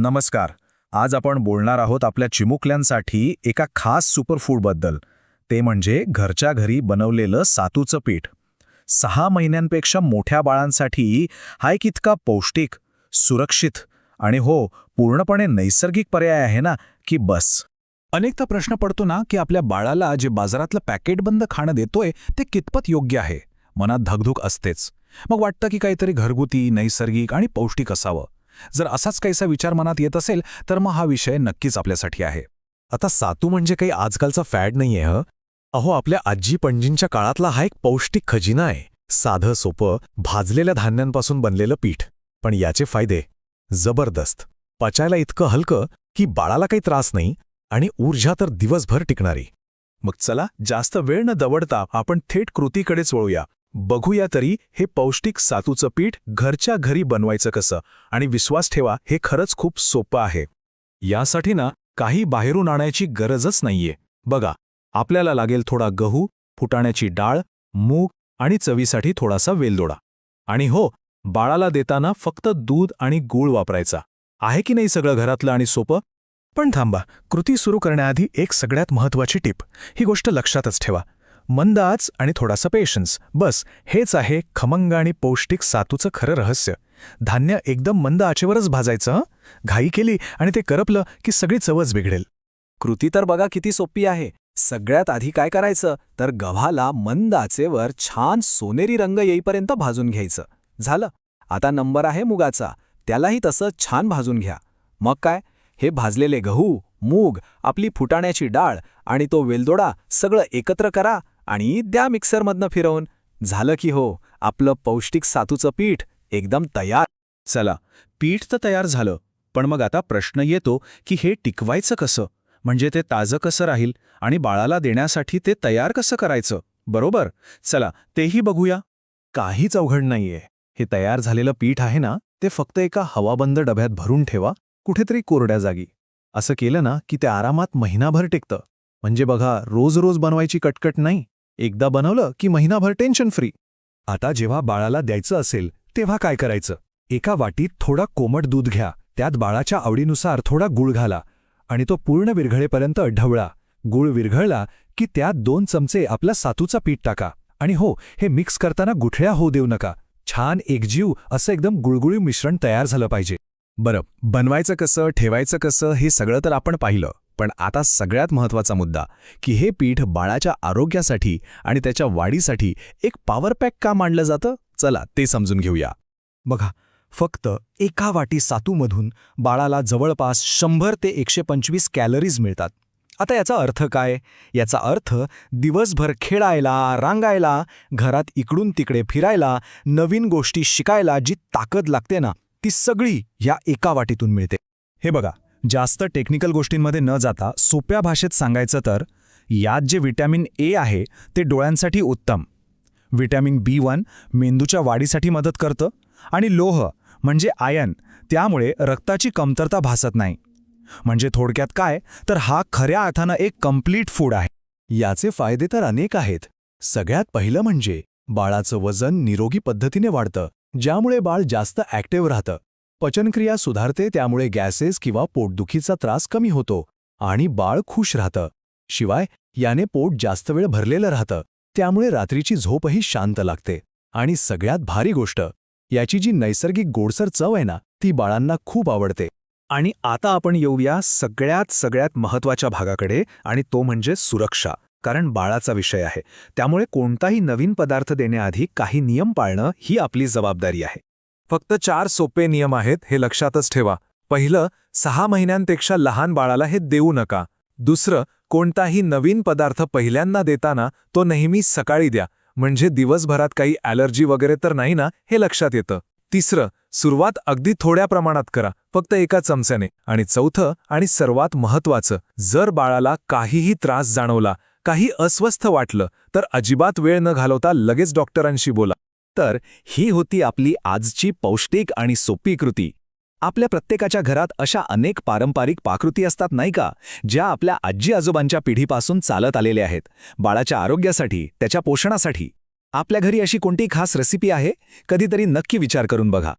नमस्कार. आज आपण बोलणार आहोत आपल्या चिमुकल्यांसाठी एका खास सुपरफूडबद्दल. ते म्हणजे घरच्या घरी बनवलेलं सातूचं पीठ. 6 महिन्यांपेक्षा मोठ्या बाळांसाठी हा एक इतका पौष्टिक, सुरक्षित आणि पूर्णपणे नैसर्गिक पर्याय आहे ना, की बस. अनेकदा प्रश्न पडतो ना की आपल्या बाळाला जे बाजारातलं पॅकेटबंद खाणं देतोय ते कितपत योग्य आहे. मनात धगधग असतेच. मग वाटतं की काहीतरी घरगुती, नैसर्गिक आणि पौष्टिक असावं. जर असाच काहीसा विचार मनात येत असेल तर मग हा विषय नक्कीच आपल्यासाठी आहे. आता सातू म्हणजे काही आजकालचा फॅड नाहीये अहो, आपल्या आजी पणजींच्या काळातला हा एक पौष्टिक खजिना आहे. साधं सोपं भाजलेल्या धान्यांपासून बनलेलं पीठ. पण याचे फायदे जबरदस्त. पचायला इतकं हलकं की बाळाला काही त्रास नाही आणि ऊर्जा तर दिवसभर टिकणारी. मग चला, जास्त वेळ न दवडता आपण थेट कृतीकडेच वळूया. बघूया तरी हे पौष्टिक सातूचं पीठ घरच्या घरी बनवायचं कसं. आणि विश्वास ठेवा, हे खरंच खूप सोपं आहे. यासाठी ना काही बाहेरून आणायची गरजच नाहीये. बघा, आपल्याला लागेल थोडा गहू, फुटाण्याची डाळ, मूग आणि चवीसाठी थोडासा वेलदोडा. आणि बाळाला देताना फक्त दूध आणि गूळ वापरायचा. आहे की नाही सगळं घरातलं आणि सोपं? पण थांबा, कृती सुरू करण्याआधी एक सगळ्यात महत्त्वाची टिप. ही गोष्ट लक्षातच ठेवा. मंद आच आणि थोडासा पेशन्स, बस हेच आहे खमंग आणि पौष्टिक सातूचं खरं रहस्य. धान्य एकदम मंद आचेवरच भाजायचं. घाई केली आणि ते करपलं की सगळी चवच बिघडेल. कृती तर बघा किती सोपी आहे. सगळ्यात आधी काय करायचं तर गव्हाला मंद आचेवर छान सोनेरी रंग येईपर्यंत भाजून घ्यायचं. झालं. आता नंबर आहे मुगाचा. त्यालाही तसं छान भाजून घ्या. मग काय, हे भाजलेले गहू, मूग, आपली फुटाण्याची डाळ आणि तो वेलदोडा सगळं एकत्र करा आणि द्या मिक्सरमधनं फिरवून. झालं की आपलं पौष्टिक सातूचं पीठ एकदम तयार. चला, पीठ तर तयार झालं, पण मग आता प्रश्न येतो की हे टिकवायचं कसं. म्हणजे ते ताजं कसं राहील आणि बाळाला देण्यासाठी ते तयार कसं करायचं, बरोबर? चला, तेही बघूया. काहीच अवघड नाहीये. हे तयार झालेलं पीठ आहे ना, ते फक्त एका हवाबंद डब्यात भरून ठेवा, कुठेतरी कोरड्या जागी. असं केलं ना की ते आरामात महिनाभर टिकतं. म्हणजे बघा, रोज रोज बनवायची कटकट नाही. एकदा बनवलं की महिनाभर टेन्शन फ्री. आता जेव्हा बाळाला द्यायचं असेल तेव्हा काय करायचं? एका वाटीत थोडा कोमट दूध घ्या. त्यात बाळाच्या आवडीनुसार थोडा गूळ घाला आणि तो पूर्ण विरघळेपर्यंत ढवळा. गूळ विरघळला की त्यात 2 चमचे आपला सातूचा पीठ टाका. आणि हे मिक्स करताना गुठळ्या होऊ देऊ नका. छान एकजीव असं एकदम गुळगुळी मिश्रण तयार झालं पाहिजे. बरं, बनवायचं कसं, ठेवायचं कसं, हे सगळं तर आपण पाहिलं. पण आता सगळ्यात महत्त्वाचा मुद्दा, की हे पीठ बाळाच्या आरोग्यासाठी आणि त्याच्या वाढीसाठी एक पॉवर पॅक का मानलं जातं. चला, ते समजून घेऊया. बघा, फक्त एका वाटी सातूमधून बाळाला जवळपास 100 ते 125 कॅलरीज मिळतात. आता याचा अर्थ काय? याचा अर्थ दिवसभर खेळायला, रांगायला, घरात इकडून तिकडे फिरायला, नवीन गोष्टी शिकायला जी ताकद लागते ना, ती सगळी या एका वाटीतून मिळते. हे बघा, जास्त टेक्निकल गोष्टींमध्ये न जाता सोप्या भाषेत सांगायचं तर यात जे व्हिटॅमिन ए आहे ते डोळ्यांसाठी उत्तम. व्हिटॅमिन B1 मेंदूच्या वाढीसाठी मदत करतं आणि लोह म्हणजे आयर्न, त्यामुळे रक्ताची कमतरता भासत नाही. म्हणजे थोडक्यात काय, तर हा खऱ्या अर्थानं एक कम्प्लीट फूड आहे. याचे फायदे तर अनेक आहेत. सगळ्यात पहिलं म्हणजे बाळाचं वजन निरोगी पद्धतीने वाढतं, ज्यामुळे बाळ जास्त ॲक्टिव्ह राहतं. पचनक्रिया सुधारते, त्यामुळे गॅसेस किंवा पोटदुखीचा त्रास कमी होतो आणि बाळ खुश राहतं. शिवाय याने पोट जास्त वेळ भरलेलं राहतं, त्यामुळे रात्रीची झोपही शांत लागते. आणि सगळ्यात भारी गोष्ट, याची जी नैसर्गिक गोडसर चव आहे ना, ती बाळांना खूप आवडते. आणि आता आपण येऊया सगळ्यात महत्त्वाच्या भागाकडे, आणि तो म्हणजे सुरक्षा. कारण बाळाचा विषय आहे, त्यामुळे कोणताही नवीन पदार्थ देण्याआधी काही नियम पाळणं ही आपली जबाबदारी आहे. फक्त 4 सोपे नियम आहेत, हे लक्षातच ठेवा. पहिलं, 6 महिन्यांपेक्षा लहान बाळाला हे देऊ नका. दुसरं, कोणताही नवीन पदार्थ पहिल्यांदा देताना तो नेहमी सकाळी द्या, म्हणजे दिवसभरात काही ॲलर्जी वगैरे तर नाही ना, हे लक्षात येतं. तिसरं, सुरुवात अगदी थोड्या प्रमाणात करा, फक्त 1 चमच्याने. आणि चौथं आणि सर्वात महत्त्वाचं, जर बाळाला काहीही त्रास जाणवला, काही अस्वस्थ वाटलं, तर अजिबात वेळ न घालवता लगेच डॉक्टरांशी बोला. तर ही होती आपली आजची पौष्टिक आणि सोपी कृती. आपल्या प्रत्येकाच्या घरात अशा अनेक पारंपरिक पाककृती असतात नाही का, ज्या आपल्या आजी आजोबांच्या पिढीपासून चालत आलेल्या आहेत. बाळाच्या आरोग्यासाठी, त्याच्या पोषणासाठी. आपल्या घरी अशी कोणती खास रेसिपी आहे? कधीतरी नक्की विचार करून बघा.